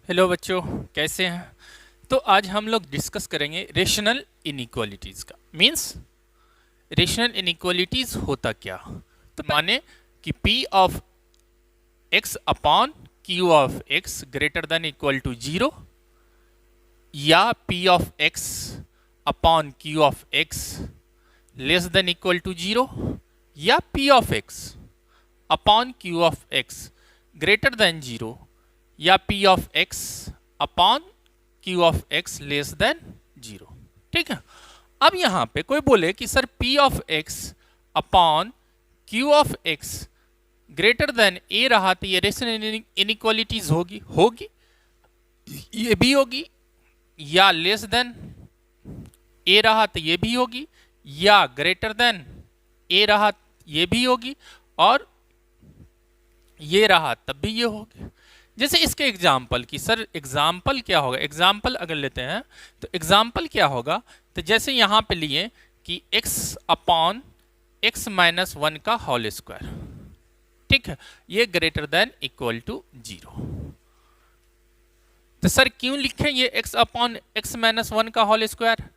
Hello बच्चों, कैसे हैं। तो आज हम लोग डिस्कस करेंगे रेशनल इनइक्वालिटीज़ का। मींस रेशनल इनइक्वालिटीज़ होता क्या। तो माने कि p of x upon q of x greater than equal to 0, या p of x upon q of x less than equal to 0, या p of x upon q of x greater than 0, या p of x upon q of x less than 0। ठीक है। अब यहां पे कोई बोले कि sir p of x upon q of x greater then a रहा तो ये रेशनल इनइक्वालिटीज होगी होगी ये भी होगी, या लेस देन a रहा तो ये भी होगी, या ग्रेटर देन a रहा ये भी होगी, और ये रहा तब भी ये होगी। जैसे इसके एग्जाम्पल की सर एग्जाम्पल क्या होगा, एग्जाम्पल अगर लेते हैं तो एग्जाम्पल क्या होगा। तो जैसे यहां पे लिए कि x अपॉन x माइनस 1 का होल स्क्वायर, ठीक है, ये ग्रेटर देन इक्वल टू 0। तो सर क्यों लिखें ये x अपॉन x माइनस 1 का होल स्क्वायर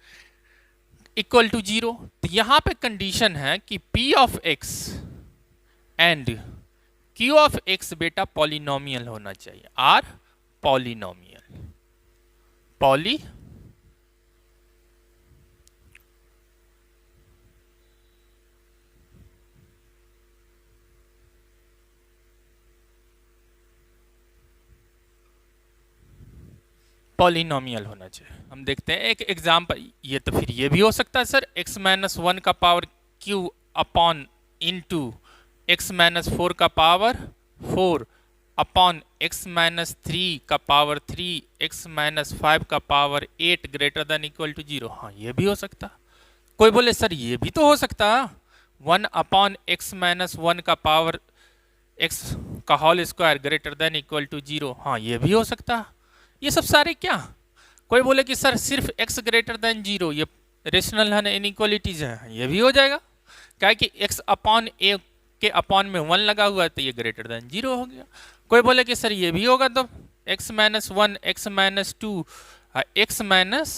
इक्वल टू 0। तो यहां पे कंडीशन है कि p of x and q of x बेटा पॉलिनोमियल होना चाहिए, आर पॉलिनोमियल पॉली पॉलिनोमियल होना चाहिए। हम देखते हैं एक एग्जाम्पल, ये तो फिर ये भी हो सकता है सर x माइनस 1 का power q upon into x minus 4 का पावर 4 अपॉन x माइनस 3 का पावर 3 x माइनस 5 का power 8 greater than equal to 0। हाँ ये भी हो सकता। कोई बोले सर ये भी तो हो सकता 1 अपॉन x माइनस 1 का पावर x का whole square greater than equal to 0। हाँ ये भी हो सकता। ये सब सारे क्या, कोई बोले कि सर सिर्फ x ग्रेटर देन 0 ये रेशनल है इनइक्वालिटीज है, ये भी हो जाएगा। क्या कि x अपॉन a के अपॉन में 1 लगा हुआ है तो ये ग्रेटर देन 0 हो गया। कोई बोले कि सर ये भी होगा तो x minus 1 x minus 2 x minus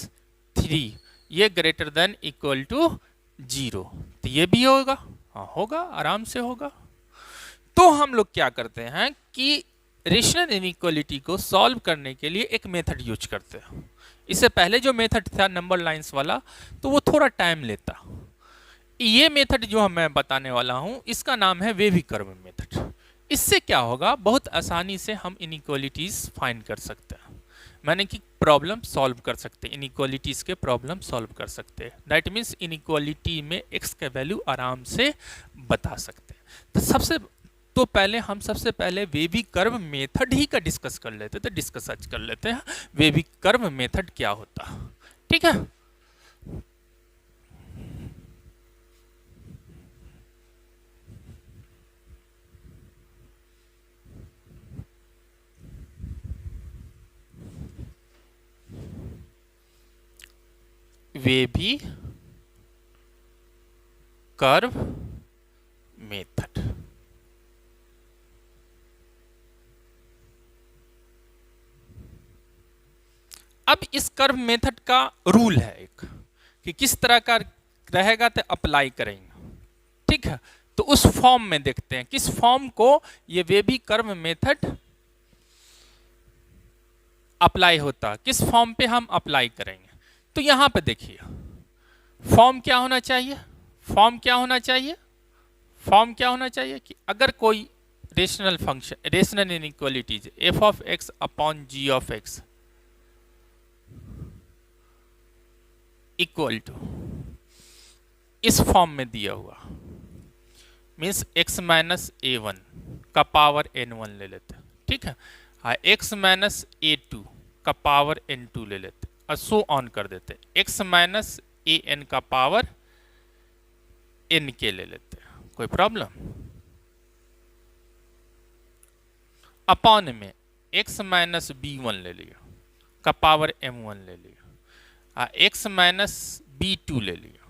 3 ये ग्रेटर देन इक्वल टू 0, तो ये भी होगा। हाँ होगा, आराम से होगा। तो हम लोग क्या करते हैं कि रेशनल इनइक्वालिटी को सॉल्व करने के लिए एक मेथड यूज करते हैं। इससे पहले जो मेथड था नंबर लाइंस वाला, तो वो थोड़ा टाइम लेता। ये मेथड जो मैं बताने वाला हूं इसका नाम है वेवी कर्व मेथड। इससे क्या होगा, बहुत आसानी से हम इनइक्वालिटीज फाइंड कर सकते हैं, माने कि प्रॉब्लम सॉल्व कर सकते हैं, इनइक्वालिटीज के प्रॉब्लम सॉल्व कर सकते हैं। दैट मीन्स इनइक्वालिटी में x का वैल्यू आराम से बता सकते हैं। तो पहले हम सबसे पहले वेवी कर्व मेथड ही का डिस्कस कर लेते, तो डिस्कस आज कर लेते हैं वेवी कर्व मेथड क्या होता है। ठीक है। वेवी कर्व मेथड, अब इस कर्व मेथड का रूल है एक कि किस तरह का रहेगा तो अप्लाई करेंगे। ठीक है। तो उस फॉर्म में देखते हैं किस फॉर्म को ये वेवी कर्व मेथड अप्लाई होता, किस फॉर्म पे हम अप्लाई करेंगे। तो यहां पे देखिए फॉर्म क्या होना चाहिए, फॉर्म क्या होना चाहिए, फॉर्म क्या होना चाहिए कि अगर कोई rational function rational inequalities f of x upon g of x equal to इस फॉर्म में दिया हुआ, मीन्स x माइनस a1 का पावर n1 ले लेते। ठीक है। हाँ x माइनस a2 का पावर n2 ले लेते और सो ऑन कर देते, x माइनस an का पावर n के ले लेते। कोई प्रॉब्लम। अपॉन में x माइनस b1 ले लिया का पावर m1 ले लिया, x माइनस b2 ले लिया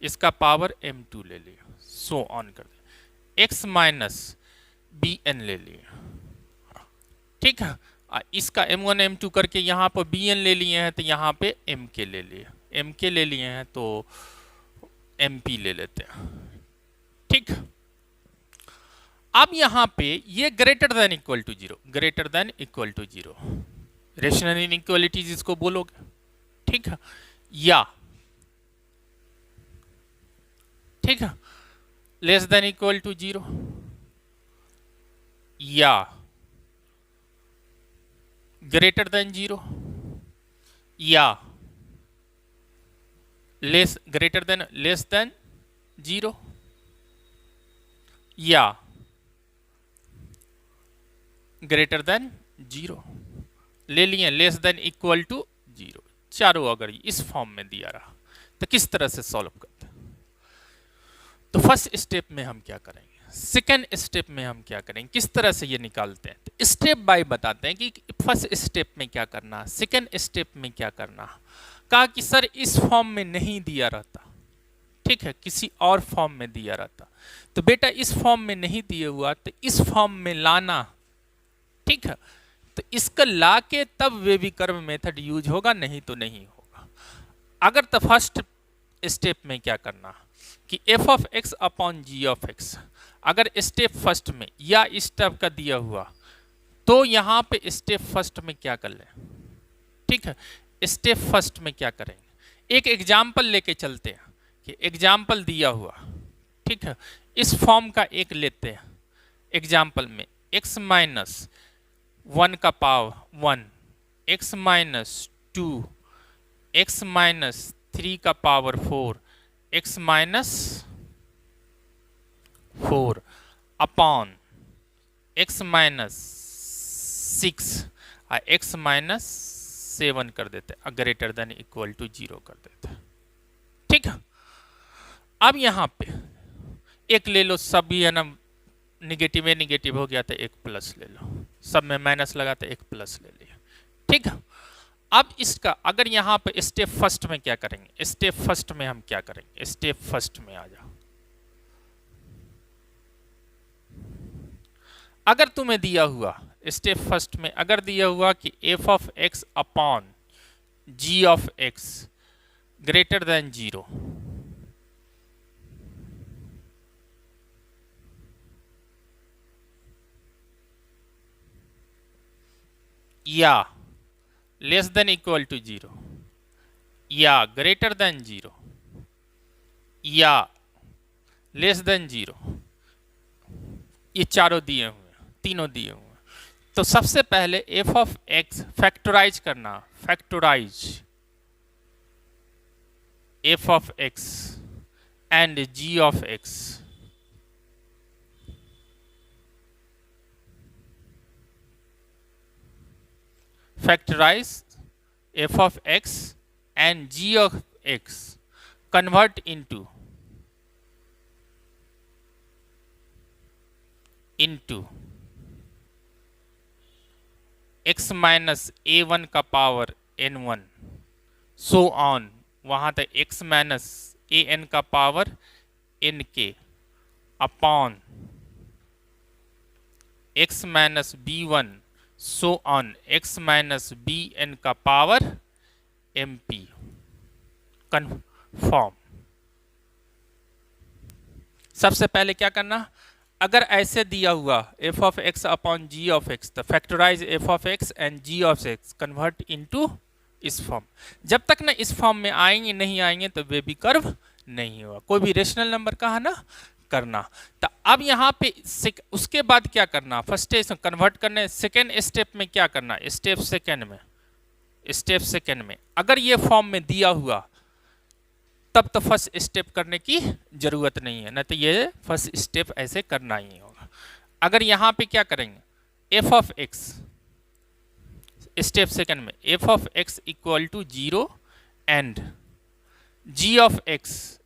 इसका पावर m2 ले लिया, सो ऑन कर दिया, x माइनस bn ले लिया। ठीक है। इसका m1 m2 करके यहाँ पर bn ले लिए हैं तो यहाँ पे mk ले लिए, mk ले लिए हैं तो mp ले लेते हैं। ठीक, अब यहाँ पे ये greater than equal to zero, greater than equal to zero, rational inequality जिसको बोलोगे। ठीक है, या ठीक है less than equal to zero, या ग्रेटर देन जीरो, या less greater than less than zero, या ग्रेटर देन जीरो ले लिए, less than equal to zero. चारों अगर इस फॉर्म में दिया रहा तो किस तरह से सॉल्व करते हैं? तो फर्स्ट स्टेप में हम क्या करेंगे, सेकेंड स्टेप में हम क्या करेंगे, किस तरह से ये निकालते हैं, तो स्टेप बाय बताते हैं कि फर्स्ट स्टेप में क्या करना, सेकेंड स्टेप में क्या करना। कहा कि सर इस फॉर्म में नहीं दिया रहता, ठीक है, किसी और फॉर्म में दिया रहता, तो बेटा इस फॉर्म में नहीं दिया हुआ तो इस फॉर्म में लाना। ठीक है, तो इसका ला के तब वेवी कर्व मेथड यूज होगा, नहीं तो नहीं होगा। अगर तो फर्स्ट स्टेप में क्या करना कि f of x upon G of x, अगर स्टेप फर्स्ट में या स्टेप का दिया हुआ तो यहाँ पे स्टेप फर्स्ट में क्या कर लें। ठीक है, स्टेप फर्स्ट में क्या करेंगे, एक एग्जाम्पल लेके चलते हैं कि एग्जाम्पल दिया हुआ, ठीक है, इस फॉर्म का एक लेते हैं। एग्जाम्पल में x माइनस 1 का power 1, x minus 2, x minus 3 का power 4, x minus 4 upon x minus 6 और x माइनस 7 कर देते हैं, ग्रेटर देन इक्वल टू 0 कर देते हैं। ठीक है, अब यहाँ पे एक ले लो, सब ही है ना निगेटिव है, निगेटिव हो गया तो एक प्लस ले लो, सब में माइनस लगा तो एक प्लस ले लिया। ठीक है, अब इसका अगर यहाँ पे स्टेप फर्स्ट में क्या करेंगे, स्टेप फर्स्ट में हम क्या करेंगे, स्टेप फर्स्ट में आ जाओ। अगर तुम्हें दिया हुआ स्टेप फर्स्ट में अगर दिया हुआ कि f of x upon g of x greater than 0, या लेस देन इक्वल टू 0, या ग्रेटर देन 0, या लेस देन 0, ये चारों दिए हुए हैं, तीनों दिए हुए हैं। तो सबसे पहले f ऑफ x फैक्टराइज करना, factorise f of x and g of x, factorize f of x and g of x, convert into x minus a1 का पावर n1 so on, वहां तक x minus an का power nk अपॉन x minus b1 so on x minus B N का power M P confirm. सबसे पहले क्या करना, अगर ऐसे दिया हुआ f of x upon g of x, तो factorise f of x and g of x, convert into इस फॉर्म। जब तक ना इस फॉर्म में आएंगे नहीं आएंगे तो बेबी कर्व नहीं होगा, कोई भी रेशनल नंबर का है ना करना। तो अब यहाँ पे उसके बाद क्या करना, फर्स्ट स्टेप कन्वर्ट करने, सेकेंड स्टेप में क्या करना, स्टेप सेकेंड में अगर ये फॉर्म में दिया हुआ तब तो फर्स्ट स्टेप करने की जरूरत नहीं है, ना तो ये फर्स्ट स्टेप ऐसे करना ही होगा। अगर यहाँ पे क्या करेंगे, f of x step second में f of x equal to 0 and g of x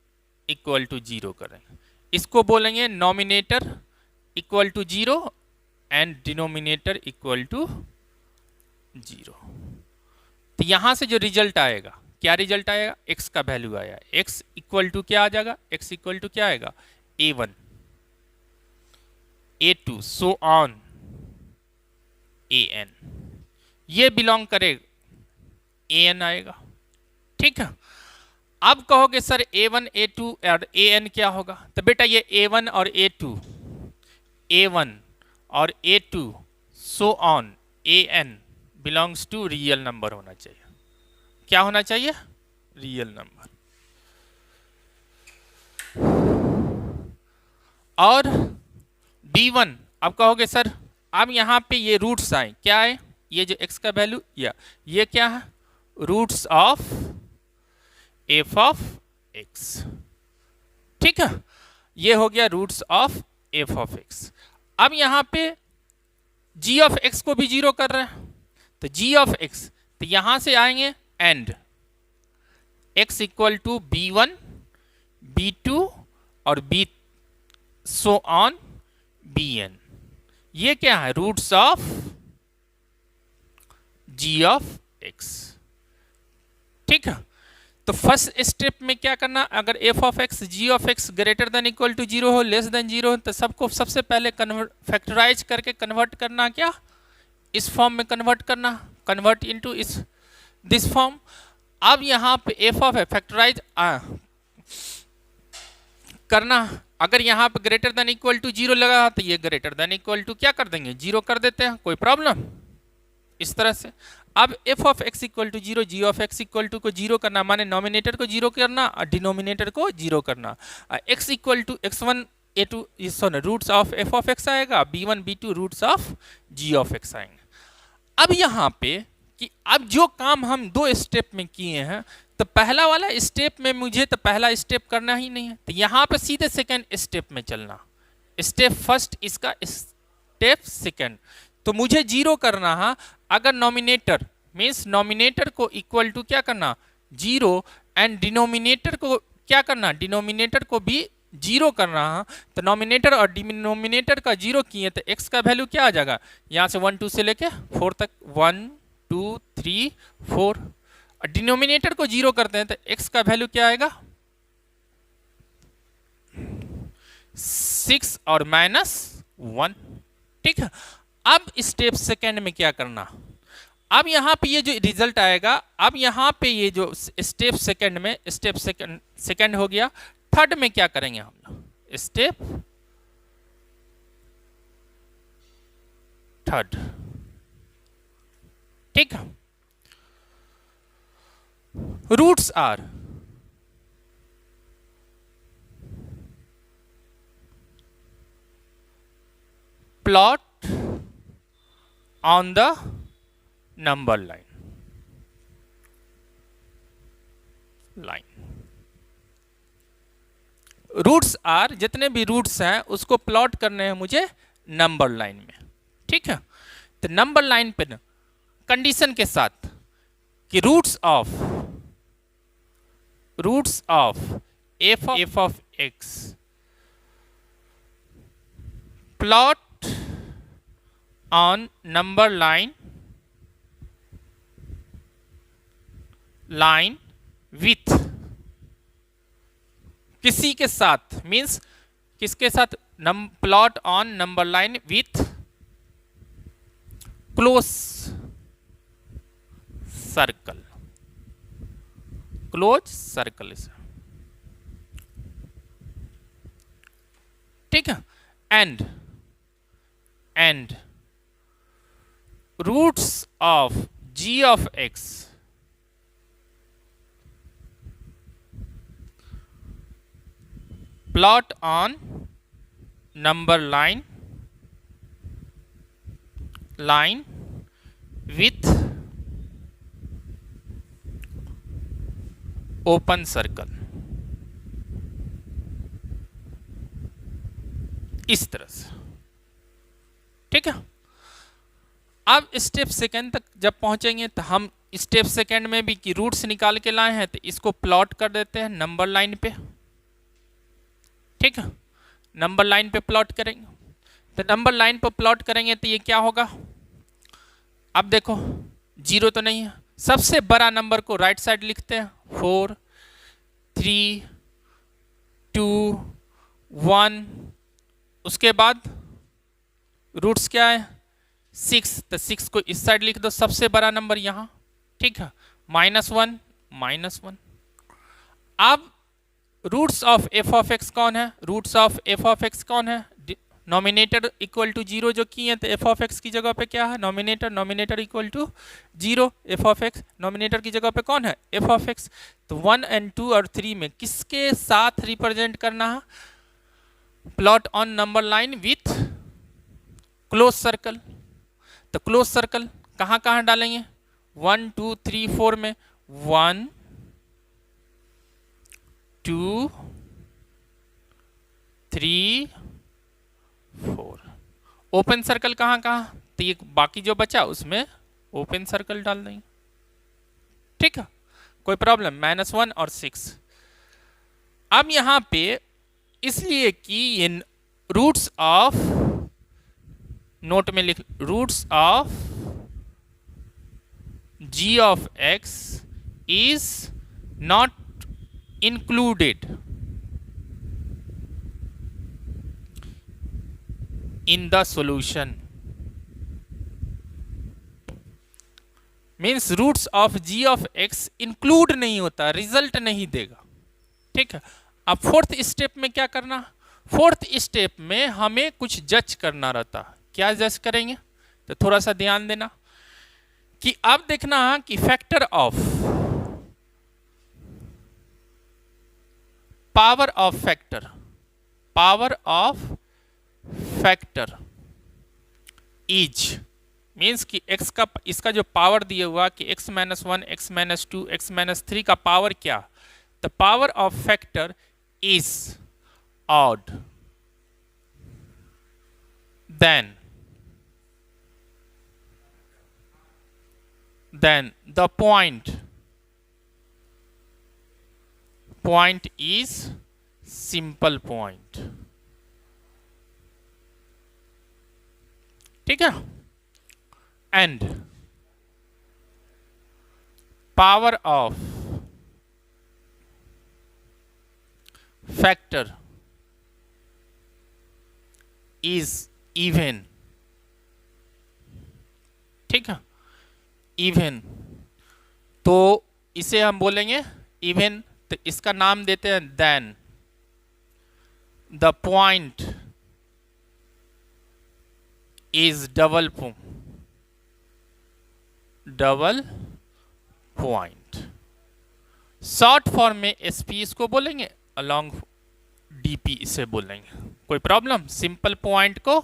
equal to 0 करेंगे। इसको बोलेंगे nominator equal to 0 and denominator equal to 0। तो यहां से जो रिजल्ट आएगा, क्या रिजल्ट आएगा, x का वैल्यू आया, x इक्वल टू क्या आ जाएगा, x इक्वल टू क्या आएगा, a1 a2 so on an। ये बिलोंग करे an आएगा। ठीक है, अब कहोगे सर a1 a2 और an क्या होगा, तो बेटा ये a1 और a1 और a2 so on an belongs to real number होना चाहिए। क्या होना चाहिए, रियल नंबर। और b1 अब कहोगे सर अब यहाँ पे ये रूट्स आए, क्या आए, ये जो x का वैल्यू ये क्या है, roots of f of x। ठीक है, ये हो गया roots of f of x। अब यहाँ पे g ऑफ x को भी जीरो कर रहे हैं, तो g ऑफ x, तो यहां से आएंगे and x equal to b1 b2 और b सो ऑन bn। ये क्या है, roots of g of x। ठीक है, तो फर्स्ट स्टेप में क्या करना, अगर f of x g of x greater than equal to 0 हो, लेस देन 0 हो, तो सबको सबसे पहले फैक्टराइज करके कन्वर्ट करना, क्या इस फॉर्म में कन्वर्ट करना, कन्वर्ट इनटू इस दिस फॉर्म। अब यहाँ पे f ऑफ फैक्टराइज करना, अगर यहाँ पे ग्रेटर देन इक्वल टू 0 लगा तो ये ग्रेटर देन इक्वल टू क्या कर देंगे, 0 कर देते हैं, कोई प्रॉब्लम, इस तरह से। अब f of x equal to 0 g of x equal to को 0 करना, माने नॉमिनेटर को 0 करना और डिनोमिनेटर को 0 करना। x equal to x1 a2 sorry roots of f of x आएगा, b1 b2 roots of g of x आएंगे। अब यहाँ पे कि अब जो काम हम दो स्टेप में किए हैं, तो पहला वाला स्टेप में मुझे तो पहला स्टेप करना ही नहीं है, तो यहाँ पे सीधे सेकेंड स्टेप में चलना, स्टेप फर्स्ट इसका स्टेप सेकेंड। तो मुझे 0 करना है, अगर नॉमिनेटर मीन्स नॉमिनेटर को इक्वल टू क्या करना 0 एंड डिनोमिनेटर को क्या करना, डिनोमिनेटर को भी 0 करना है, तो नॉमिनेटर और डिनोमिनेटर का 0 किए तो x का वैल्यू क्या आ जाएगा, यहाँ से 1 2 से लेके 4 तक 1 2 3 4, और डिनोमिनेटर को 0 करते हैं तो x का वैल्यू क्या आएगा 6 और -1। ठीक है, अब स्टेप सेकेंड में क्या करना, अब यहाँ पे ये जो रिजल्ट आएगा, अब यहाँ पे ये जो स्टेप सेकेंड में स्टेप सेकेंड हो गया, थर्ड में क्या करेंगे हम लोग, स्टेप थर्ड। ठीक है, roots are plot on the number line roots are, जितने भी रूट्स हैं उसको प्लॉट करने हैं मुझे नंबर लाइन में। ठीक है, तो नंबर लाइन पे कंडीशन के साथ कि roots of f of x plot on number line with किसी के साथ, मीन्स किसके साथ, plot on number line with close circle, close circle से। ठीक है, and roots of g of x plot on number line with open circle, इस तरह से। ठीक है, अब स्टेप सेकेंड तक जब पहुंचेंगे तो हम स्टेप सेकेंड में भी कि रूट्स निकाल के लाए हैं, तो इसको प्लॉट कर देते हैं नंबर लाइन पे। ठीक है, नंबर लाइन पे प्लॉट करेंगे, तो नंबर लाइन पे प्लॉट करेंगे तो ये क्या होगा, अब देखो 0 तो नहीं है, सबसे बड़ा नंबर को राइट साइड लिखते हैं, 4 3 2 1, उसके बाद रूट्स क्या है 6, तो 6 को इस साइड लिख दो, सबसे बड़ा नंबर यहां, ठीक है, -1। अब roots of f of x कौन है, roots of f of x कौन है, नॉमिनेटर इक्वल टू 0 जो किए तो एफ ऑफ एक्स की जगह पे क्या है, nominator equal to 0, f of x nominator की जगह पे कौन है, एफ ऑफ एक्स। तो 1 और 2 और 3 में किसके साथ रिप्रेजेंट करना है, plot on number line with close circle. तो क्लोज सर्कल कहां कहां डालेंगे, 1 2 3 4 में, 1 2 3 4। ओपन सर्कल कहां कहां, तो ये बाकी जो बचा उसमें ओपन सर्कल डाल देंगे, ठीक है, कोई प्रॉब्लम, -1 और 6। अब यहां पे इसलिए कि ये रूट्स ऑफ, नोट में लिख, roots of g of x is not included in the solution, means roots of g of x include नहीं होता, रिजल्ट नहीं देगा, ठीक है। अब फोर्थ स्टेप में क्या करना, फोर्थ स्टेप में हमें कुछ जज करना रहता, क्या जज करेंगे, तो थोड़ा सा ध्यान देना कि अब देखना कि factor of, power of factor is, means कि x का, इसका जो पावर दिया हुआ कि x-1 x-2 x-3 का पावर क्या, the power of factor is odd then the point is simple point, ठीक है, and power of factor is even, ठीक है, इवन, तो इसे हम बोलेंगे इवन, तो इसका नाम देते हैं then the point is double point, short form में एसपी इसको बोलेंगे, अलोंग डीपी इसे बोलेंगे, कोई प्रॉब्लम, सिंपल पॉइंट को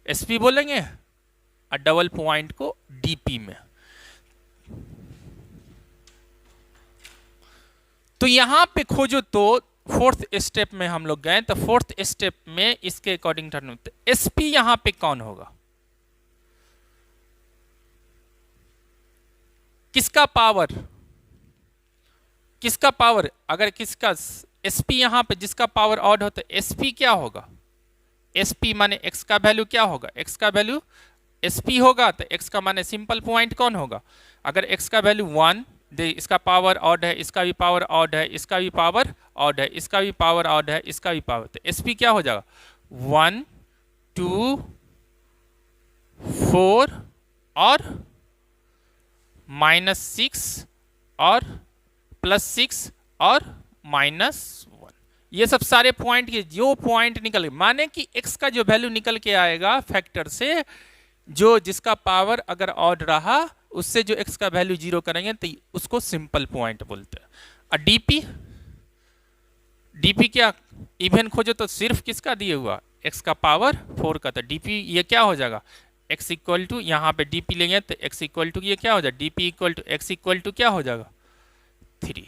एसपी बोलेंगे और डबल पॉइंट को डीपी में। तो यहां पे खोजो, तो फोर्थ स्टेप में हम लोग गए, तो फोर्थ स्टेप में इसके अकॉर्डिंग टर्न, तो एसपी यहां पे कौन होगा, किसका पावर, अगर किसका एसपी यहां पे जिसका पावर ऑड हो तो एसपी क्या होगा, एसपी माने एक्स का वैल्यू क्या होगा, एक्स का वैल्यू एसपी होगा, तो एक्स का माने सिंपल पॉइंट कौन होगा, अगर एक्स का वैल्यू 1 दे, इसका पावर ऑड है, इसका भी पावर ऑड है, इसका भी पावर ऑड है, इसका भी पावर ऑड है, इसका भी पावर, तो एसपी क्या हो जाएगा, 1 2 4 और -6 और +6 और -1, ये सब सारे पॉइंट के जो पॉइंट निकल, माने कि x का जो वैल्यू निकल के आएगा फैक्टर से, जो जिसका पावर अगर ऑड रहा उससे जो x का वैल्यू 0 करेंगे तो उसको सिंपल पॉइंट बोलते हैं। और डीपी क्या, इवन खोजो तो सिर्फ किसका दिए हुआ, x का पावर 4 का, तो डीपी ये क्या हो जाएगा, x इक्वल टू, यहाँ पे डीपी लेंगे तो x इक्वल टू ये क्या हो जाएगा, DP equal to x equal to क्या हो जाएगा 3।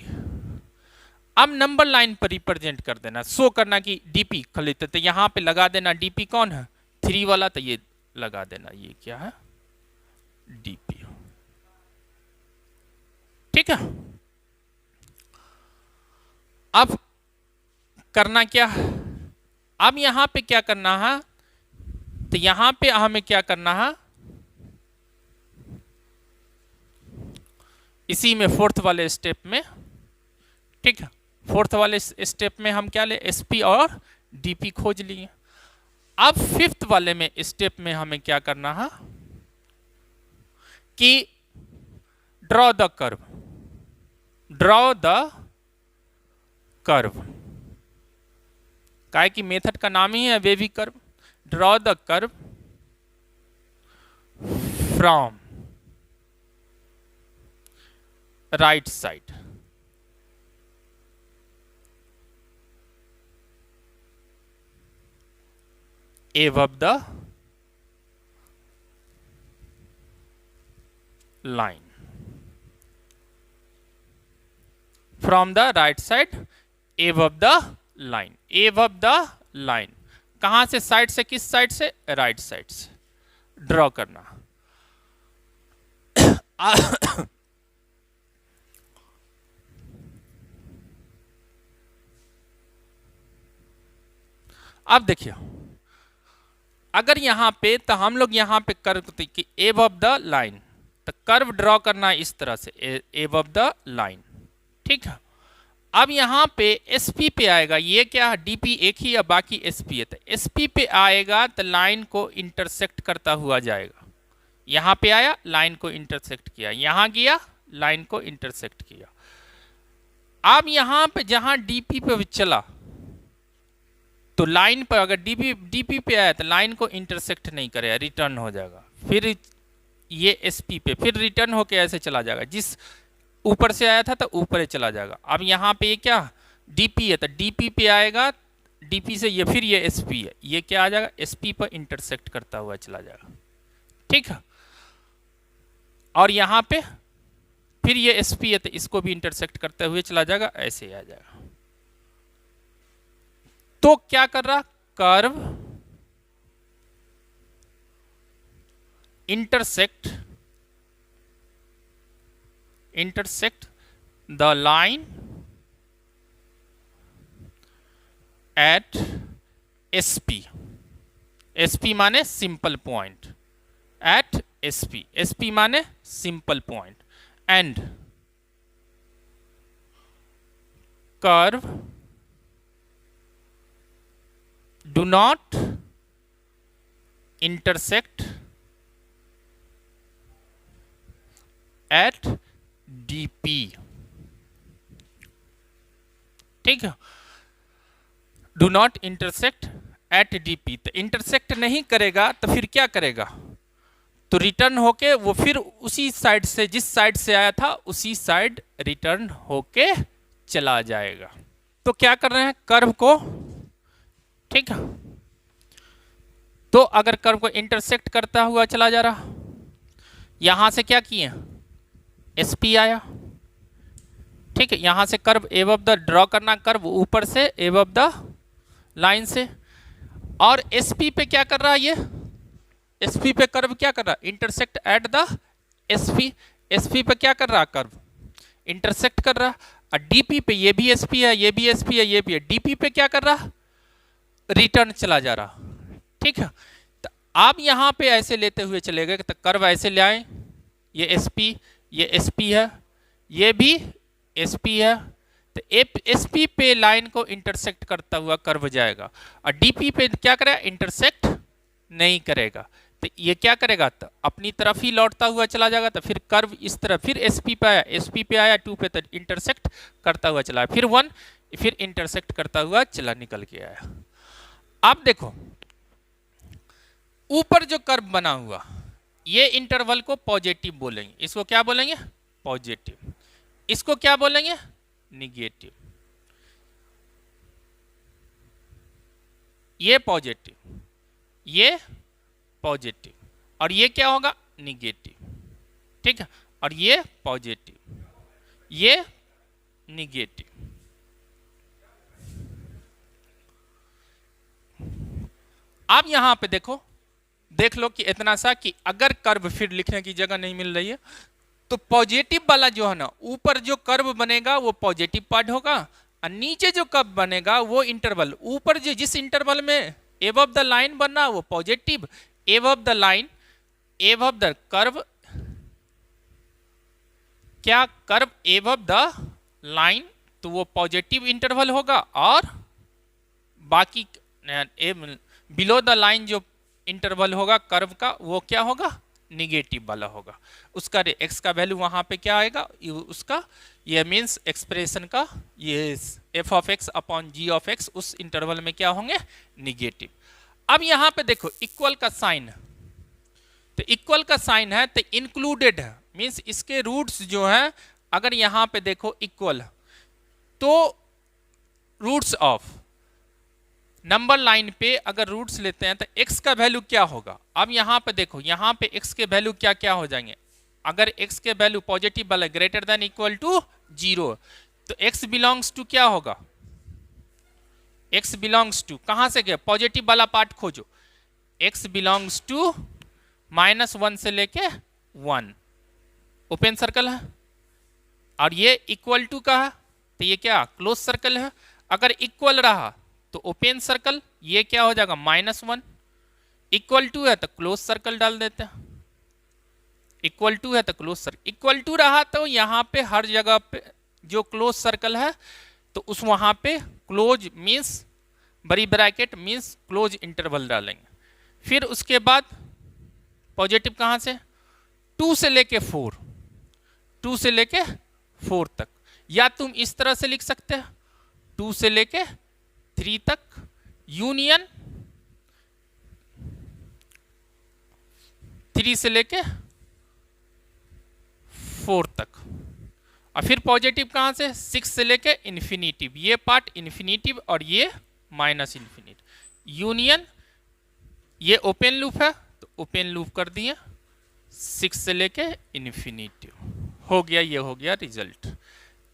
अब नंबर लाइन पर रिप्रेजेंट कर देना, शो करना कि डीपी खरीदते, तो यहां पे लगा देना डीपी कौन है 3 वाला, तो ये लगा देना, ये क्या है डीपी, ठीक है। अब करना क्या, अब यहां पे क्या करना है, तो यहां पे हमें क्या करना है, इसी में फोर्थ वाले स्टेप में, ठीक है, फोर्थ वाले स्टेप में हम क्या ले, एसपी और डीपी खोज लिए। अब फिफ्थ वाले में स्टेप में हमें क्या करना है कि draw the curve, draw the curve, काय कि मेथड का नाम ही है wavy curve. Draw the curve from right side, above the line, from the right side above the line, above the line, कहां से, साइड से, किस साइड से, राइट साइड से ड्रॉ करना। अब देखिए अगर यहां पे, तो हम लोग यहां पे करते कि above the line, तो कर्व ड्रॉ करना है इस तरह से above the line, ठीक है। अब यहां पे SP पे आएगा, ये क्या है DP एक ही है, बाकी SP है, तो SP पे आएगा तो लाइन को इंटरसेक्ट करता हुआ जाएगा। यहां पे आया, लाइन को इंटरसेक्ट किया, यहां गया, लाइन को इंटरसेक्ट किया। अब यहां पे जहां DP पे चला तो लाइन पर अगर DP पे आया तो लाइन को इंटरसेक्ट नहीं करेगा, रिटर्न हो जाएगा। फिर ये SP पे फिर रिटर्न होके ऐसे चला जाएगा, जिस ऊपर से आया था तो ऊपर ही चला जाएगा। अब यहाँ पे ये क्या DP है, तो DP पे आएगा, DP से ये फिर ये SP है, ये क्या आ जाएगा, SP पर इंटरसेक्ट करता हुआ चला जाएगा, ठीक है। और यहाँ पे फिर ये SP है तो इसको भी इंटरसेक्ट करते हुए चला जाएगा, ऐसे ही आ जाएगा। तो क्या कर रहा, curve intersect the line at SP, SP माने सिंपल पॉइंट, at SP माने simple point, and curve do not intersect at DP, ठीक है। Do not intersect at DP, तो इंटरसेक्ट नहीं करेगा तो फिर क्या करेगा, तो रिटर्न होके वो फिर उसी साइड से, जिस साइड से आया था उसी साइड रिटर्न होके चला जाएगा। तो क्या कर रहे हैं, कर्व को, ठीक है। तो अगर कर्व को इंटरसेक्ट करता हुआ चला जा रहा, यहां से क्या किए, SP आया, ठीक है। यहां से कर्व एबव द ड्रॉ करना, कर्व ऊपर से एबव द लाइन से, और SP पे क्या कर रहा है, ये SP पे कर्व क्या कर रहा है, इंटरसेक्ट एट द SP पे क्या कर रहा है, कर्व इंटरसेक्ट कर रहा है। और DP पे ये भी SP है, ये भी SP है, ये भी है, DP पे क्या कर रहा, रिटर्न चला जा रहा, ठीक है। तो आप यहां पे ऐसे लेते हुए चले गए, तो कर्व ऐसे ले आए, ये SP, ये SP है, ये भी SP है, तो SP पे लाइन को इंटरसेक्ट करता हुआ कर्व जाएगा, और DP पे क्या करेगा, इंटरसेक्ट नहीं करेगा, तो ये क्या करेगा, तो अपनी तरफ ही लौटता हुआ चला जाएगा। तो फिर कर्व इस तरह, फिर SP पे आया, SP पे आया 2 पे, तो इंटरसेक्ट करता हुआ चला, फिर 1, फिर इंटरसेक्ट करता हुआ चला निकल के आया। अब देखो ऊपर जो कर्व बना हुआ, ये इंटरवल को पॉजिटिव बोलेंगे, इसको क्या बोलेंगे, पॉजिटिव, इसको क्या बोलेंगे, निगेटिव, ये पॉजिटिव, ये पॉजिटिव, और ये क्या होगा, निगेटिव, ठीक है। और ये पॉजिटिव, ये निगेटिव। अब यहां पे देखो, देख लो कि इतना सा कि अगर कर्व, फिर लिखने की जगह नहीं मिल रही है, तो पॉजिटिव वाला जो है ना, ऊपर जो कर्व बनेगा वो पॉजिटिव पार्ट होगा, और नीचे जो कर्व बनेगा वो इंटरवल, ऊपर जो जिस इंटरवल में एबव द लाइन बनना वो positive, above the line, above the curve, क्या कर्व एबव द लाइन, तो वो पॉजिटिव इंटरवल होगा, और बाकी बिलो द लाइन जो इंटरवल होगा कर्व का वो क्या होगा, निगेटिव वाला होगा, उसका x का वैल्यू वहां पे क्या आएगा, उसका ये मींस एक्सप्रेशन का ये f of x upon g of x उस इंटरवल में क्या होंगे, निगेटिव। अब यहां पे देखो इक्वल का साइन, तो इक्वल का साइन है तो इंक्लूडेड है, मींस इसके रूट्स जो है अगर यहां पे देखो इक्वल तो रूट्स ऑफ नंबर लाइन पे अगर रूट्स लेते हैं तो x का वैल्यू क्या होगा। अब यहां पे देखो यहां पे x के वैल्यू क्या क्या हो जाएंगे, अगर x के वैल्यू पॉजिटिव वाला ग्रेटर देन इक्वल टू 0 तो x बिलोंग्स टू क्या होगा, x बिलोंग्स टू कहां से गया, पॉजिटिव वाला पार्ट खोजो, x बिलोंग्स टू -1 से लेके 1 ओपन सर्कल है, और ये इक्वल टू का है तो ये क्या क्लोज सर्कल है। अगर इक्वल रहा तो ओपन सर्कल, ये क्या हो जाएगा -1, इक्वल टू है तो क्लोज सर्कल डाल देते हैं, इक्वल टू है तो क्लोज सर्कल, इक्वल टू रहा तो यहाँ पे हर जगह पे जो क्लोज सर्कल है तो उस वहां पे क्लोज मीन्स बड़ी ब्रैकेट मीन्स क्लोज इंटरवल डालेंगे। फिर उसके बाद पॉजिटिव कहां से 2 से लेके 4, 2 से लेके 4 तक, या तुम इस तरह से लिख सकते हैं 2 से लेके 3 तक यूनियन 3 से लेके 4 तक, और फिर पॉजिटिव कहां से 6 से लेके इन्फिनिटिव, ये पार्ट इन्फिनिटिव और ये माइनस इन्फिनिट, यूनियन ये ओपन लूप है तो ओपन लूप कर दिए 6 से लेके इन्फिनिटिव, हो गया, ये हो गया रिजल्ट।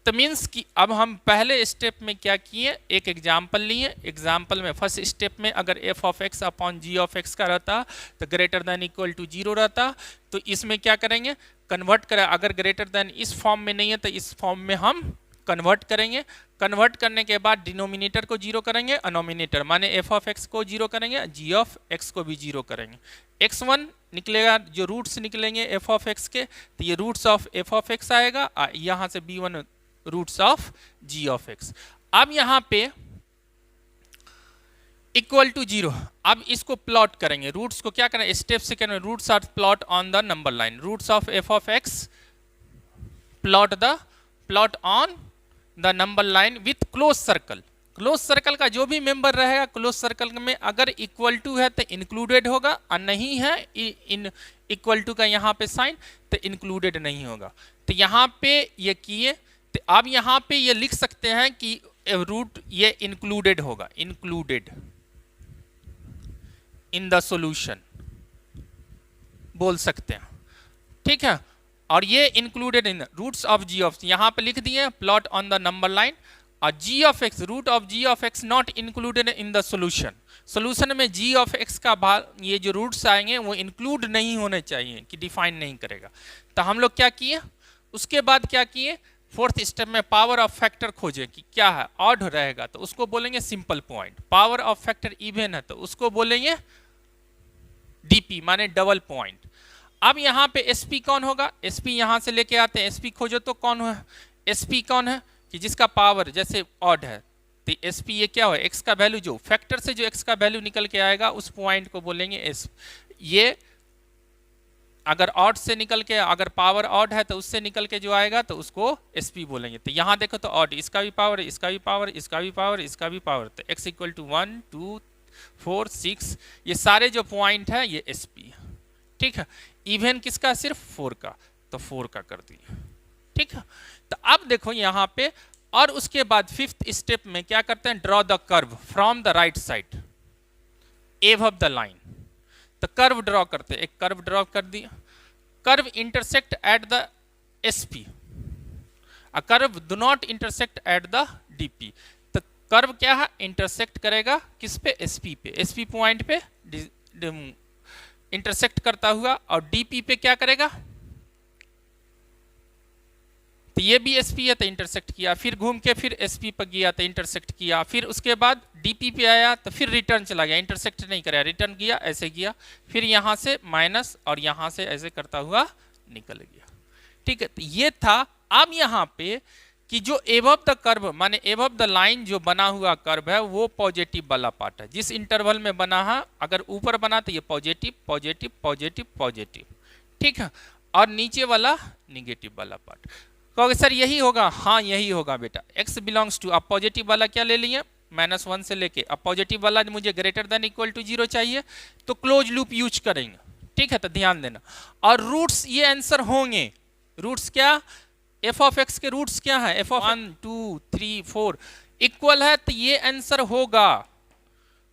तो मीन्स कि अब हम पहले स्टेप में क्या किए, एक एग्जाम्पल लिए, एग्जाम्पल में फर्स्ट स्टेप में अगर f of x upon g of x का रहता तो ग्रेटर देन इक्वल टू 0 रहता, तो इसमें क्या करेंगे कन्वर्ट करें, अगर ग्रेटर देन इस फॉर्म में नहीं है तो इस फॉर्म में हम कन्वर्ट करेंगे, कन्वर्ट करने के बाद डिनोमिनेटर को 0 करेंगे, अनोमिनेटर माने f ऑफ x को 0 करेंगे, g ऑफ x को भी 0 करेंगे, x1 निकलेगा, जो रूट्स निकलेंगे f ऑफ x के तो ये roots of f of x आएगा, यहाँ से b1 roots of g of x। अब यहाँ पे इक्वल टू 0, अब इसको प्लॉट करेंगे, रूट्स को क्या करें स्टेप से करेंगे, roots are plot on the number line, roots of f of x plot on the number line with close circle, close circle का जो भी मेंबर रहेगा क्लोज सर्कल में अगर इक्वल टू है तो इंक्लूडेड होगा, और नहीं है इन इक्वल टू का यहाँ पे साइन तो इंक्लूडेड नहीं होगा। तो यहाँ पे ये किए, तो अब यहाँ पे ये लिख सकते हैं कि रूट ये इंक्लूडेड होगा, इंक्लूडेड इन द सॉल्यूशन बोल सकते हैं, ठीक है, और ये included in roots of g of, यहाँ पे लिख दिए plot on the number line, और g of x root of g of x not included in the solution, solution में g ऑफ x का भाग ये जो रूट्स आएंगे वो इंक्लूड नहीं होने चाहिए कि डिफाइन नहीं करेगा। तो हम लोग क्या किए, उसके बाद क्या किए फोर्थ स्टेप में पावर ऑफ फैक्टर खोजे कि क्या है, ऑड रहेगा तो उसको बोलेंगे simple point, power of factor even है तो उसको बोलेंगे डीपी माने डबल पॉइंट। अब यहाँ पे एसपी कौन होगा, एसपी यहाँ से लेके आते हैं, एसपी खोजो तो कौन है, एसपी कौन है कि जिसका पावर जैसे ऑड है तो एसपी ये क्या हो, एक्स का वैल्यू जो फैक्टर से जो एक्स का वैल्यू निकल के आएगा उस पॉइंट को बोलेंगे एस, ये अगर ऑड से निकल के अगर पावर ऑड है तो उससे निकल के जो आएगा तो उसको एसपी बोलेंगे। तो यहाँ देखो तो ऑड, इसका भी पावर, इसका भी पावर, इसका भी पावर, इसका भी पावर, तो x इक्वल टू 1 2 4 6 ये सारे जो पॉइंट है ये एसपी है, ठीक है। इवन किसका, सिर्फ 4 का, तो 4 का कर दिया, ठीक है। तो अब देखो यहाँ पे, और उसके बाद फिफ्थ स्टेप में क्या करते हैं, draw the curve from the right side above the line, तो कर्व ड्रॉ करते, एक कर्व ड्रॉ कर दिया, curve intersect at the SP, a curve do not intersect at the DP, तो कर्व क्या है इंटरसेक्ट करेगा किस पे, एसपी पे, एसपी पॉइंट पे इंटरसेक्ट करता हुआ, और डीपी पे क्या करेगा, तो ये भी एसपी है तो इंटरसेक्ट किया, फिर घूम के फिर एसपी पर गया तो इंटरसेक्ट किया, फिर उसके बाद डीपी पे आया तो फिर रिटर्न चला गया, इंटरसेक्ट नहीं कराया, रिटर्न किया, ऐसे किया, फिर यहाँ से माइनस और यहाँ से ऐसे करता हुआ निकल गया, ठीक है। तो ये था। अब यहाँ पे कि जो एबव द कर्व माने एबव द लाइन जो बना हुआ कर्व है वो पॉजिटिव वाला पार्ट है। जिस इंटरवल में बना है अगर ऊपर बना तो ये पॉजिटिव पॉजिटिव पॉजिटिव पॉजिटिव, ठीक है, और नीचे वाला निगेटिव वाला पार्ट। कहोगे सर यही होगा, हाँ यही होगा बेटा। x बिलोंग्स टू, अब पॉजिटिव वाला क्या ले लिए -1 से लेके, अब पॉजिटिव वाला मुझे ग्रेटर देन इक्वल टू 0 चाहिए तो क्लोज लूप यूज करेंगे, ठीक है, तो ध्यान देना। और रूट्स ये आंसर होंगे, रूट्स क्या, f ऑफ x के रूट्स क्या है, f ऑफ 1 2 3 4 इक्वल है तो ये आंसर होगा,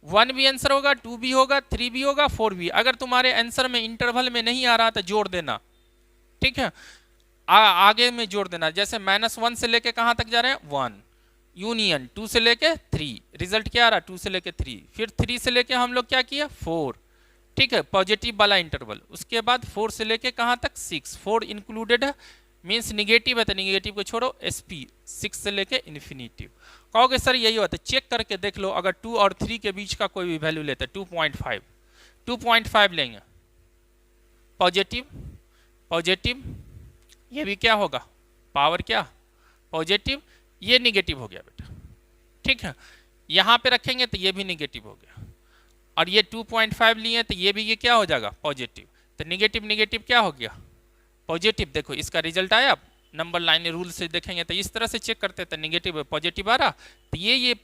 1 भी आंसर होगा, 2 भी होगा, 3 भी होगा, 4 भी। अगर तुम्हारे आंसर में इंटरवल में नहीं आ रहा तो जोड़ देना, ठीक है, आगे में जोड़ देना। जैसे -1 से लेके कहां तक जा रहे हैं 1, यूनियन 2 से लेके 3, रिजल्ट क्या आ रहा 2 से लेके 3, फिर 3 से लेके हम लोग क्या किया 4, ठीक है, पॉजिटिव वाला इंटरवल। उसके बाद 4 से लेके कहां तक 6, 4 इंक्लूडेड है मीन्स निगेटिव है तो निगेटिव को छोड़ो, SP 6 से लेके इन्फिनिटिव। कहोगे सर यही होता है, चेक करके देख लो, अगर 2 और 3 के बीच का कोई भी वैल्यू लेते हैं 2.5 लेंगे, पॉजिटिव पॉजिटिव, ये भी क्या होगा पावर क्या पॉजिटिव, ये निगेटिव हो गया बेटा, ठीक है, यहां पे रखेंगे तो ये भी निगेटिव हो गया, और ये 2.5 लिए तो ये भी ये क्या हो जाएगा पॉजिटिव, तो निगेटिव निगेटिव क्या हो गया पॉजिटिव। देखो इसका रिजल्ट आया, नंबर लाइन रूल से देखेंगे तो इस तरह से चेक करते हैं तो निगेटिव पॉजिटिव आ रहा, तो ये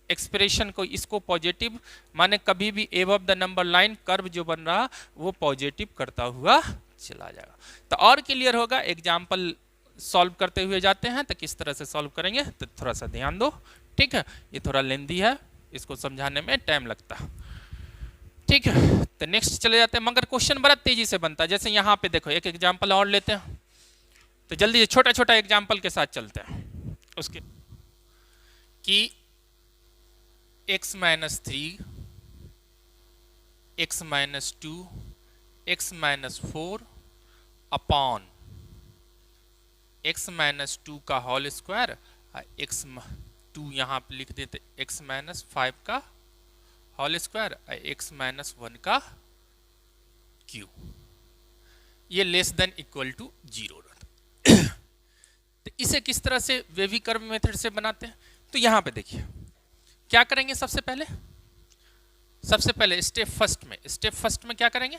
एक्सप्रेशन को इसको पॉजिटिव माने कभी भी above the number line curve जो बन रहा वो पॉजिटिव करता हुआ चला जाएगा। तो और क्लियर होगा, एग्जाम्पल सॉल्व करते हुए जाते हैं तो किस तरह से सॉल्व करेंगे तो थोड़ा सा ध्यान दो, ठीक है, ये थोड़ा लेंदी है, इसको समझाने में टाइम लगता है, ठीक है। तो नेक्स्ट चले जाते हैं, मगर क्वेश्चन बड़ा तेजी से बनता है। जैसे यहाँ पे देखो एक एग्जाम्पल और लेते हैं, तो जल्दी से छोटा छोटा एग्जाम्पल के साथ चलते हैं उसके, कि x - 3 x - 2 x - 4 upon x - 2 का होल स्क्वायर, x2 यहाँ पे लिख देते x - 5 का होल स्क्वायर, x - 1 का क्यूब, ये लेस देन इक्वल टू 0 रहता। तो इसे किस तरह से वेवी कर्व मेथड से बनाते हैं, तो यहां पे देखिए क्या करेंगे। सबसे पहले स्टेप फर्स्ट में क्या करेंगे,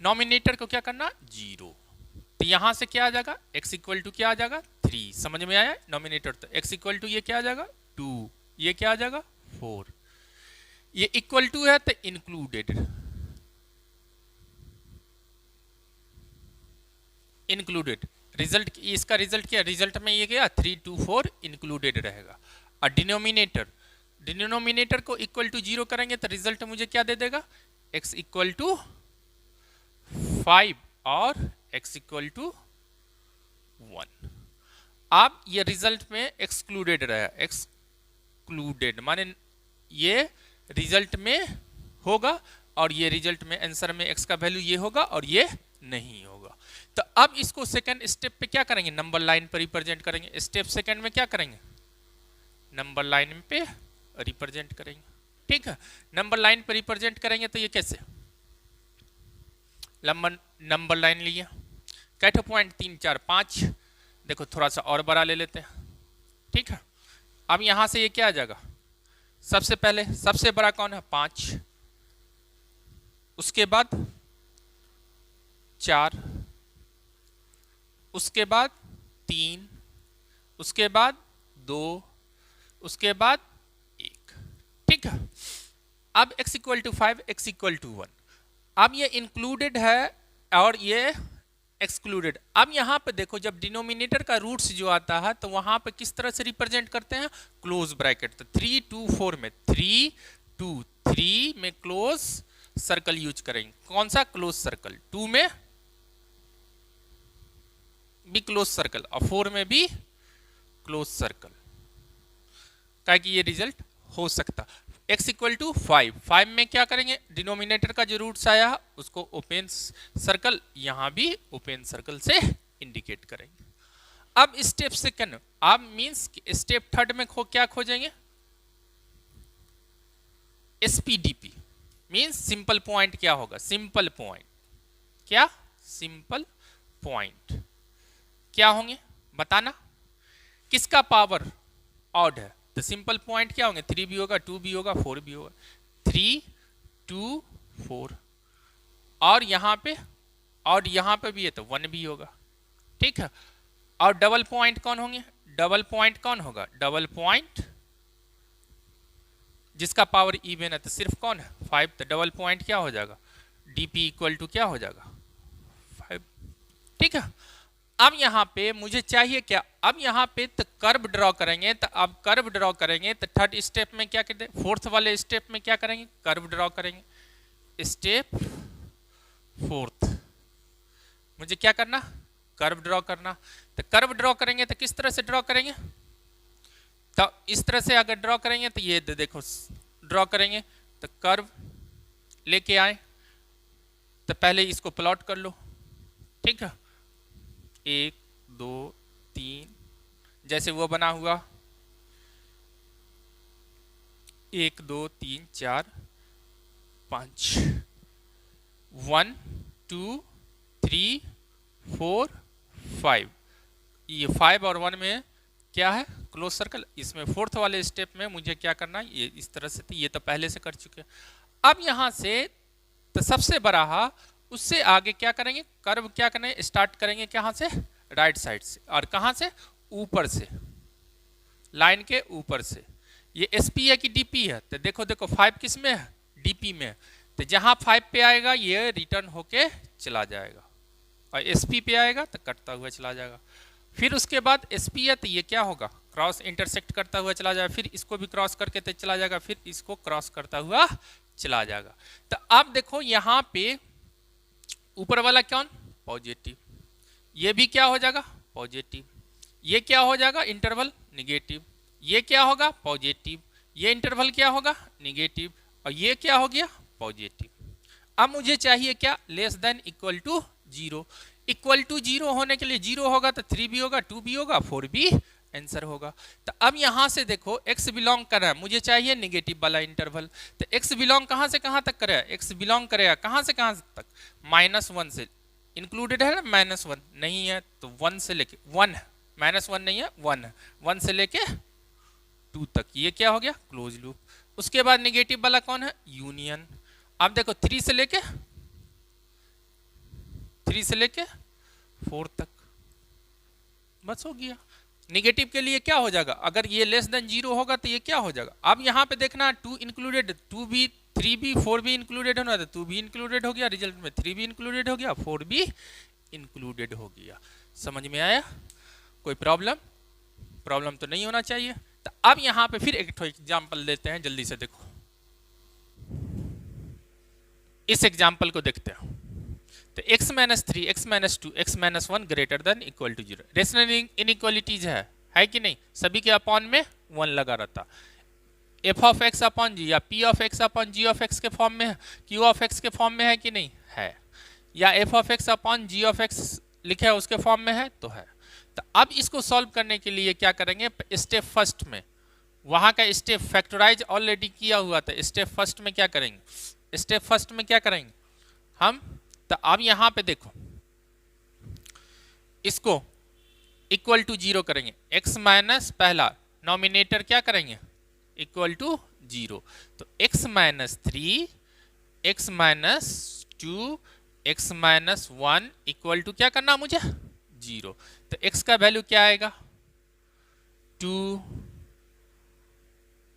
नॉमिनेटर को क्या करना 0, तो यहां से क्या आ जाएगा x इक्वल टू क्या आ जाएगा 3, समझ में आया नॉमिनेटर, तो x इक्वल टू ये क्या आ जाएगा 2, ये क्या आ जाएगा 4, ये इक्वल टू है तो इंक्लूडेड रिजल्ट, इसका रिजल्ट क्या, रिजल्ट में ये क्या 3 2 4 इंक्लूडेड रहेगा। और डिनोमिनेटर को इक्वल टू 0 करेंगे तो रिजल्ट मुझे क्या दे देगा x इक्वल टू 5 और x इक्वल टू 1। अब ये रिजल्ट में एक्सक्लूडेड रहेगा, एक्सक्लूडेड माने ये रिजल्ट में होगा और ये रिजल्ट में आंसर में x का वैल्यू ये होगा और ये नहीं होगा। तो अब इसको सेकंड स्टेप पे क्या करेंगे, नंबर लाइन पर रिप्रेजेंट करेंगे। स्टेप सेकंड में क्या करेंगे, नंबर लाइन पे रिप्रेजेंट करेंगे, ठीक है। नंबर लाइन पर रिप्रेजेंट करेंगे तो ये कैसे, नंबर लाइन लिया, कैठो पॉइंट 3 4 5, देखो थोड़ा सा और बड़ा ले लेते हैं, ठीक है। अब यहां से ये क्या आ जाएगा, सबसे पहले सबसे बड़ा कौन है 5, उसके बाद 4, उसके बाद 3, उसके बाद 2, उसके बाद 1, ठीक है। अब x equal to 5 x equal to 1, अब ये इंक्लूडेड है और ये एक्सक्लूडेड। अब यहां पे देखो जब डिनोमिनेटर का रूट्स जो आता है तो वहां पे किस तरह से रिप्रेजेंट करते हैं, क्लोज ब्रैकेट। तो 3 2 4 में 3 2 3 में क्लोज सर्कल यूज करेंगे। कौन सा क्लोज सर्कल, 2 में भी क्लोज सर्कल और 4 में भी क्लोज सर्कल, क्या कि ये रिजल्ट हो सकता। x इक्वल टू 5 में क्या करेंगे, डिनोमिनेटर का जो रूट्स आया उसको ओपन सर्कल, यहां भी ओपन सर्कल से इंडिकेट करेंगे। अब स्टेप सेकंड, अब मींस स्टेप थर्ड में क्या खोजेंगे, SPDP मींस सिंपल पॉइंट क्या होगा, सिंपल पॉइंट क्या, सिंपल पॉइंट। क्या होंगे बताना, किसका पावर ऑड है? तो सिंपल पॉइंट क्या होंगे, 3 भी होगा, 2 भी होगा, 4 भी होगा, 3 2 4, और यहाँ पे और यहाँ पे भी है तो 1 भी होगा, ठीक है। और डबल पॉइंट कौन होंगे, डबल पॉइंट कौन होगा, डबल पॉइंट जिसका पावर इवन है तो सिर्फ कौन है 5, तो डबल पॉइंट क्या हो जाएगा, डीपी इक्वल टू क्या हो जाएगा 5, ठीक है। अब यहाँ पे मुझे चाहिए क्या, अब यहाँ पे तो कर्व ड्रॉ करेंगे, तो अब कर्व ड्रॉ करेंगे तो थर्ड स्टेप में क्या करते हैं, फोर्थ वाले स्टेप में क्या करेंगे, कर्व ड्रॉ करेंगे। स्टेप फोर्थ मुझे क्या करना, कर्व ड्रॉ करना। तो कर्व ड्रॉ करेंगे तो किस तरह से ड्रॉ करेंगे, तो इस तरह से अगर ड्रॉ करेंगे तो ये देखो ड्रॉ करेंगे तो कर्व लेके आए, तो पहले इसको प्लॉट कर लो, ठीक है, 1 2 3 जैसे वो बना हुआ 1 2 3 4 5, 1 2 3 4 5, ये 5 और 1 में क्या है क्लोज सर्कल। इसमें फोर्थ वाले स्टेप में मुझे क्या करना है, ये इस तरह से थी, ये तो पहले से कर चुके हैं। अब यहां से तो सबसे बड़ा है, उससे आगे क्या करेंगे, कर्व क्या करेंगे, स्टार्ट करेंगे कहां से, राइट साइड से, और कहां से, ऊपर से, लाइन के ऊपर से। ये एसपी है कि डीपी है, तो देखो देखो 5 किस में है, डीपी में, तो जहां 5 पे आएगा ये रिटर्न होके चला जाएगा, और एसपी पे आएगा तो कटता हुआ चला जाएगा। फिर उसके बाद एसपी है तो ये क्या होगा, क्रॉस इंटरसेक्ट करता हुआ चला जाएगा, फिर इसको भी क्रॉस करके तो चला जाएगा, फिर इसको क्रॉस करता हुआ चला जाएगा। तो अब देखो यहाँ पे ऊपर वाला कौन, पॉजिटिव, ये भी क्या हो जाएगा पॉजिटिव, ये क्या हो जाएगा इंटरवल निगेटिव, ये क्या होगा पॉजिटिव, ये इंटरवल क्या होगा निगेटिव, और ये क्या हो गया पॉजिटिव। अब मुझे चाहिए क्या, less than equal to 0, equal to 0 होने के लिए 0 होगा तो 3 भी होगा, 2 भी होगा, 4 भी आंसर होगा। तो अब यहां से देखो x बिलोंग कर रहा है, मुझे चाहिए नेगेटिव वाला इंटरवल, तो x बिलोंग कहां से कहां तक करेगा, x बिलोंग करेगा कहां से कहां तक, -1 से, इंक्लूडेड है ना -1 नहीं है तो 1 से लेके 1 है, -1 नहीं है 1 है, 1 से लेके 2 तक, ये क्या हो गया क्लोज लूप। उसके बाद नेगेटिव वाला कौन है, यूनियन। अब देखो 3 से लेके 4 तक, बस हो गया। नेगेटिव के लिए क्या हो जाएगा, अगर ये लेस देन 0 होगा तो ये क्या हो जाएगा, अब यहाँ पे देखना 2 इंक्लूडेड, 2 भी 3 भी 4 भी इंक्लूडेड होना था, 2 भी इंक्लूडेड हो गया, रिजल्ट में 3 भी इंक्लूडेड हो गया, 4 भी इंक्लूडेड हो गया। समझ में आया, कोई प्रॉब्लम तो नहीं होना चाहिए। तो अब यहाँ पे फिर एक एग्जाम्पल लेते हैं, जल्दी से देखो इस एग्जाम्पल को देखते हैं। तो x - 3 x - 2 x - 1 greater than equal to 0, rational inequalities है कि नहीं, सभी के अपॉन में 1 लगा रहता। f ऑफ x अपॉन जी या p of x upon g of x के फॉर्म में है, q ऑफ x के फॉर्म में है कि नहीं है, या f of x upon g of x लिखे है उसके फॉर्म में है तो है। तो अब इसको सॉल्व करने के लिए क्या करेंगे, स्टेप फर्स्ट में, वहां का स्टेप फैक्टराइज ऑलरेडी किया हुआ था, स्टेप फर्स्ट में क्या करेंगे, स्टेप फर्स्ट में क्या करेंगे हम, तो अब यहां पे देखो इसको इक्वल टू 0 करेंगे, x माइनस पहला नॉमिनेटर क्या करेंगे इक्वल टू 0, तो x - 3 x - 2 x - 1 equal to क्या करना मुझे 0, तो x का वैल्यू क्या आएगा 2,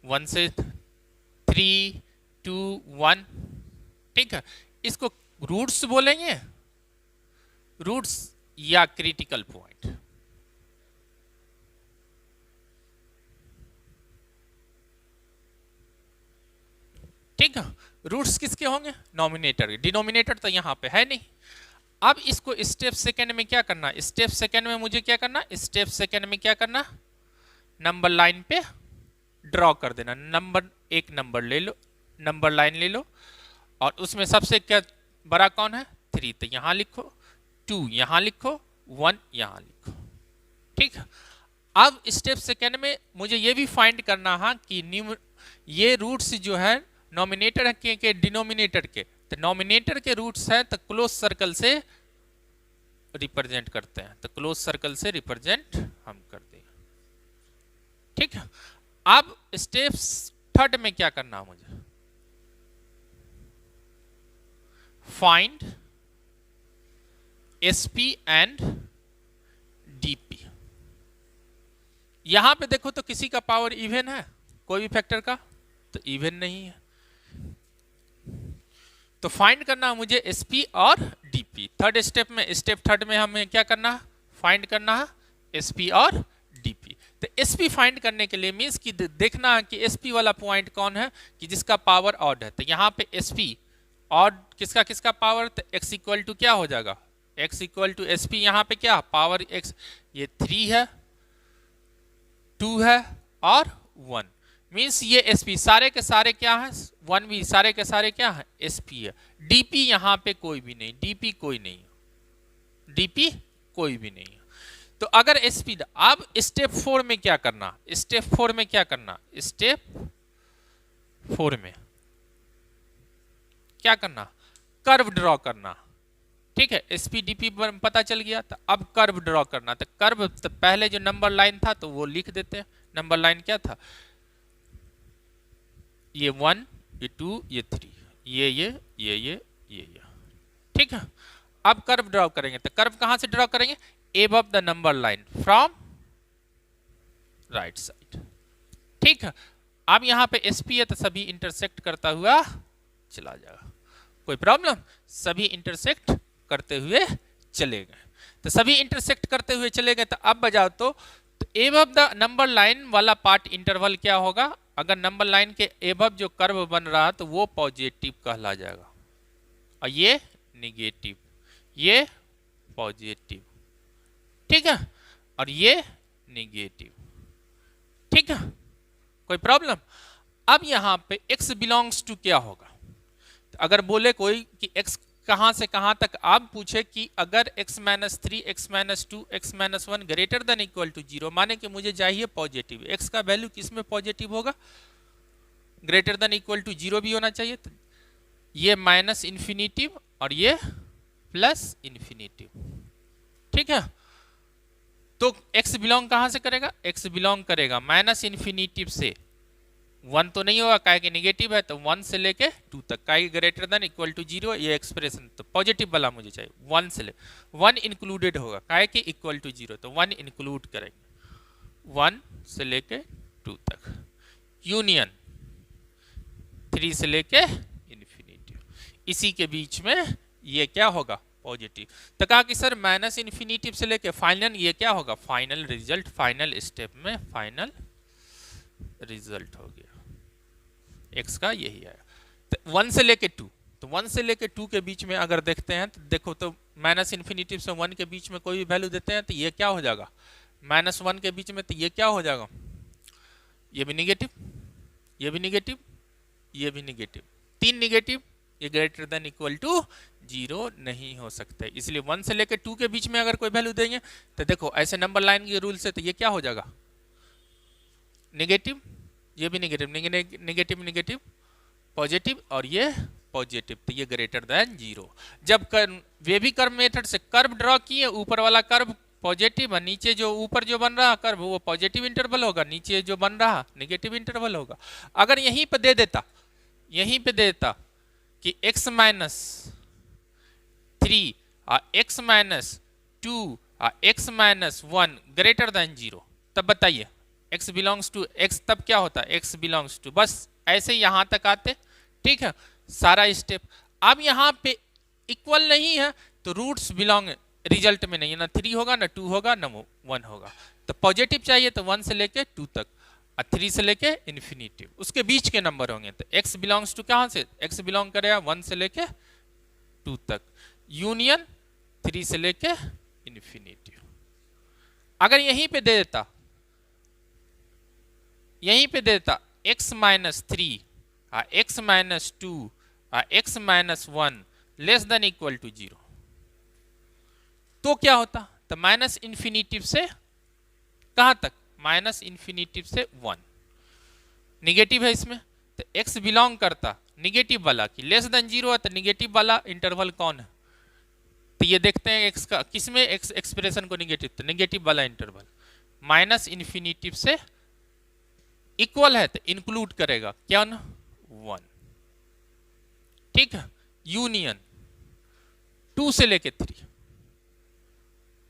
1 से 3 2 1, ठीक है। इसको रूट्स बोलेंगे, रूट्स या क्रिटिकल पॉइंट, ठीक है। रूट्स किसके होंगे, नॉमिनेटर, डिनोमिनेटर तो यहां पे है नहीं। अब इसको स्टेप सेकंड में क्या करना, स्टेप सेकंड में मुझे क्या करना, स्टेप सेकंड में क्या करना, नंबर लाइन पे ड्रॉ कर देना, एक नंबर ले लो, नंबर लाइन ले लो, और उसमें सबसे क्या बड़ा कौन है 3, तो यहां लिखो, 2 यहां लिखो, 1 यहां लिखो, ठीक है। अब स्टेप सेकंड में मुझे ये भी फाइंड करना है कि ये रूट्स जो है नॉमिनेटर के डिनोमिनेटर के, तो नॉमिनेटर के रूट्स है तो क्लोज सर्कल से रिप्रेजेंट करते हैं, तो क्लोज सर्कल से रिप्रेजेंट हम कर देंगे। ठीक है, अब स्टेप थर्ड में क्या करना है मुझे, फाइंड एसपी एंड डीपी। यहां पे देखो तो किसी का पावर इवन है, कोई भी फैक्टर का तो इवन नहीं है, तो फाइंड करना मुझे एसपी और डीपी। थर्ड स्टेप में, स्टेप थर्ड में हमें क्या करना है, फाइंड करना है एसपी और डीपी। तो एसपी फाइंड करने के लिए मींस कि देखना है कि एसपी वाला पॉइंट कौन है कि जिसका पावर ऑड है। तो यहाँ पे एसपी ऑड किसका किसका पावर, तो x इक्वल टू क्या हो जाएगा, x इक्वल टू एसपी, यहाँ पे क्या पावर x, ये 3 है, 2 है और 1, मीन्स ये एसपी सारे के सारे क्या है, 1 भी सारे के सारे क्या है एसपी है। डीपी यहाँ पे कोई भी नहीं, डीपी कोई नहीं, डीपी कोई भी नहीं है। तो अगर एसपी, अब स्टेप 4 में क्या करना, स्टेप 4 में क्या करना, स्टेप 4 में क्या करना, कर्व ड्रॉ करना। ठीक है, एसपी डीपी पता चल गया, तो अब कर्व ड्रॉ करना। तो कर्व, तो पहले जो नंबर लाइन था तो वो लिख देते हैं। नंबर लाइन क्या था, ये 1, ये 2, ये 3, ये। ठीक है, अब कर्व ड्रॉ करेंगे, तो कर्व कहां से ड्रॉ करेंगे, above the number line from right side. ठीक है, अब यहां पे एसपी है तो सभी इंटरसेक्ट करता हुआ चला जाएगा, कोई प्रॉब्लम, सभी इंटरसेक्ट करते हुए चले गए। तो सभी इंटरसेक्ट करते हुए चले गए, तो अब बजाओ तो above द नंबर लाइन वाला पार्ट इंटरवल क्या होगा, अगर नंबर लाइन के above जो कर्व बन रहा तो वो पॉजिटिव कहला जाएगा, और ये निगेटिव, ये पॉजिटिव। ठीक है, और ये निगेटिव। ठीक है, कोई प्रॉब्लम। अब यहां पे x बिलोंग्स टू क्या होगा, तो अगर बोले कोई कि x कहां से कहां तक, आप पूछे कि अगर x minus 3, x minus 2, x minus 1 greater than equal to 0, माने कि मुझे चाहिए पॉजिटिव, x का वैल्यू किसमें पॉजिटिव होगा, ग्रेटर देन इक्वल टू 0 भी होना चाहिए। तो ये माइनस इंफिनिटिव और ये प्लस इंफिनिटिव। ठीक है, तो x बिलोंग कहां से करेगा, x बिलोंग करेगा माइनस इंफिनिटिव से, 1 तो नहीं होगा काहे कि निगेटिव है, तो 1 से लेके 2 तक, काहे ग्रेटर देन इक्वल टू 0, ये एक्सप्रेशन तो पॉजिटिव वाला मुझे चाहिए, 1 से ले 1 इंक्लूडेड होगा काहे कि इक्वल टू 0, तो 1 इंक्लूड करेंगे 1 से लेके 2 तक, यूनियन 3 से लेके इंफिनिटी, इसी के बीच में ये क्या होगा पॉजिटिव। तो कहा कि सर माइनस इंफिनिटिव से लेके फाइनल ये क्या होगा, फाइनल रिजल्ट, फाइनल स्टेप में फाइनल रिजल्ट हो गया x का यही आया। तो 1 से लेके 2, तो 1 से लेके 2 के बीच में अगर देखते हैं तो देखो तो माइनस इंफिनिटिव से 1 के बीच में कोई भी वैल्यू देते हैं तो ये क्या हो जाएगा, माइनस 1 के बीच में, तो ये क्या हो जाएगा, ये भी निगेटिव, ये भी निगेटिव, ये भी निगेटिव, 3 निगेटिव, ये ग्रेटर देन इक्वल टू 0 नहीं हो सकता, इसलिए 1 से लेकर 2 के बीच में अगर कोई वैल्यू देंगे तो देखो ऐसे नंबर लाइन के रूल से तो ये क्या हो जाएगा निगेटिव, ये भी निगेटिव, निगेटिव निगेटिव, पॉजिटिव और ये पॉजिटिव, तो ये ग्रेटर देन 0। जब वे भी कर्व मेथड से कर्व ड्रॉ किए, ऊपर वाला कर्व पॉजिटिव है, नीचे जो ऊपर जो बन रहा कर्व वो पॉजिटिव इंटरवल होगा, नीचे जो बन रहा निगेटिव इंटरवल होगा। अगर यहीं पे दे देता, यहीं पे दे देता कि x माइनस 3 और x माइनस 2 और x माइनस 1 ग्रेटर देन 0, तब बताइए x बिलोंग्स टू x, तब क्या होता है x बिलोंग्स टू, बस ऐसे यहां तक आते। ठीक है, सारा स्टेप। अब यहां पे इक्वल नहीं है तो रूट्स बिलोंग रिजल्ट में नहीं है, ना 3 होगा ना 2 होगा ना 1 होगा, तो पॉजिटिव चाहिए तो 1 से लेके 2 तक और 3 से लेके इन्फिनिटिव, उसके बीच के नंबर होंगे। तो x बिलोंग्स टू कहां से, x बिलोंग करेगा 1 से लेके 2 तक, यूनियन 3 से लेके इन्फिनिटिव। अगर यहीं पे दे देता, यहीं पे दे देता x माइनस 3 और x माइनस 2 और x minus 1 less than equal to 0, तो क्या होता, तो माइनस इंफिनिटिव से कहां तक, माइनस इंफिनिटिव से 1, निगेटिव है इसमें, तो x बिलोंग करता निगेटिव वाला की लेस देन 0 है, तो निगेटिव वाला इंटरवल कौन है, तो ये देखते हैं एक्स का किसमें एक्स एक्सप्रेशन को निगेटिव, तो निगेटिव वाला इंटरवल माइनस इन्फिनिटी से इक्वल है तो इंक्लूड करेगा क्या ना 1। ठीक है, यूनियन 2 से लेके 3,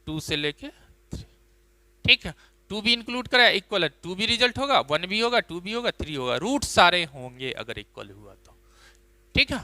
2 से लेके 3। ठीक है, 2 भी इंक्लूड कराया इक्वल है, 2 भी रिजल्ट होगा, 1 भी होगा, 2 भी होगा, 3 होगा, रूट सारे होंगे अगर इक्वल हुआ तो। ठीक है,